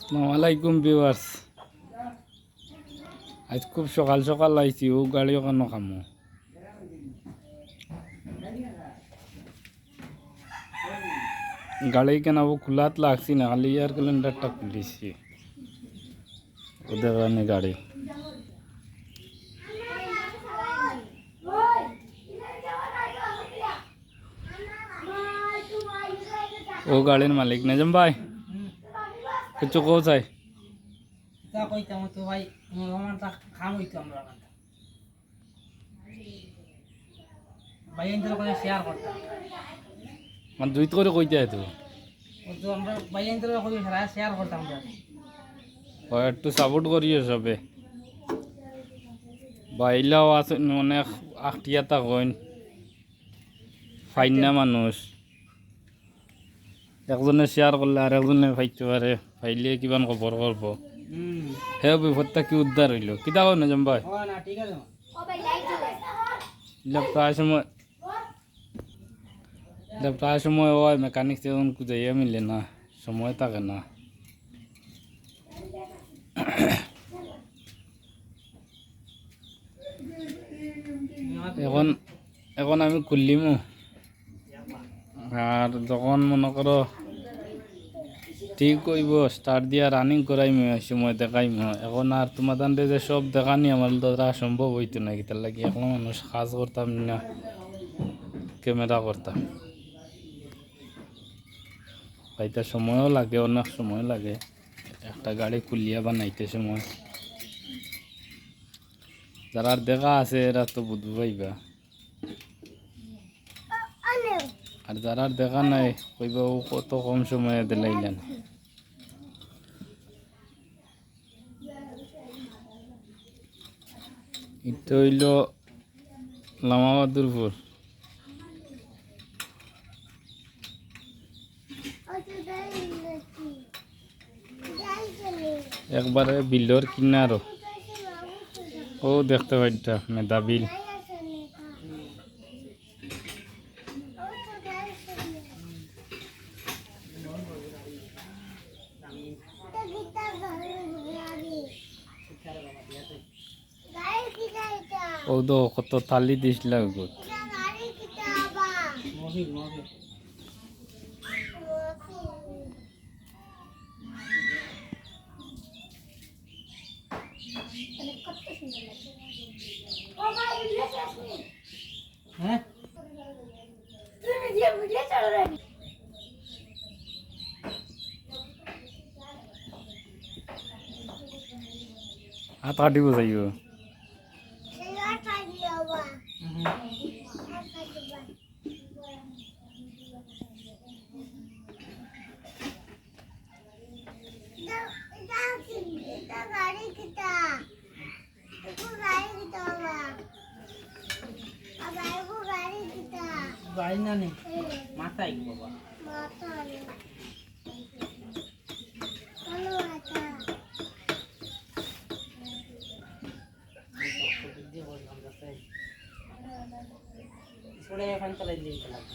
আসসালামু আলাইকুম ভিউয়ার্স। আজ খুব সকাল সকাল আইছি, ও গাড়ি ওখানে খামো। গাড়ি কেন ও খোলাত লাগছি না, খালি ইয়ার ক্যালেন্ডারটা খুলিছি ওদের কারণে গাড়ি। ও গাড়ির মালিক নাজম ভাই, কিছু কো চাই? তা কইতাম তো ভাই, মোরমানটা খাম হইতো আমরা না ভাই, এনদের ওখানে শেয়ার করতাম। মানে দুই করে কইতে তো ও তো আমরা ভাই এনদের ওখানে শেয়ার করতাম আমরা। ও একটু সাপোর্ট করিও সবে। বাইলাও আছে অনেক আখটিয়াতা কইন, ফাইনা মানুষ। একজনে শেয়ার করলে আর একজনে ফাইতে পারে, ফাইলে কিমান খবর করব। হে বিপদটা কি উদ্ধার হইল, কিতা কও নাজম ভাই? ও না ঠিক আছে। প্রায় সময় হয় মেকানিক সেজন যাইয়া মিলে না, সময় থাকে না। এখন এখন আমি খুললিমও, আর যখন মনে করো ঠিক কইব স্টার্ট দিয়া রানিং করাইম, সময় দেখাইম। এখন আর তোমাদের যে সব দেখানি আমার দ্বারা সম্ভব হইতো না, কি তার লাগে এখন মানুষ কাজ করতাম না, ক্যামেরা করতাম। হয়তো সময়ও লাগে, অনেক সময় লাগে একটা গাড়ি খুলিয়া বানাইতে সময়। যারা দেখা আছে এরা তো বুঝতে পাইবা, আর যারা দেখা নাই কইবা ও কত কম সময়ে দিলাইলেন। এটা হইল লামাবাদুরপুর। একবারে বিলর কিনারো, ও দেখতে পাইটা মেদা বিল। ও তো কত থালি দিছিল গোট। হ্যাঁ হাত কাটিব যাইও। গাড়ি না নেই মাথায় বাবা। ছোড়ে এখান চালাই দিয়ে লাগবে।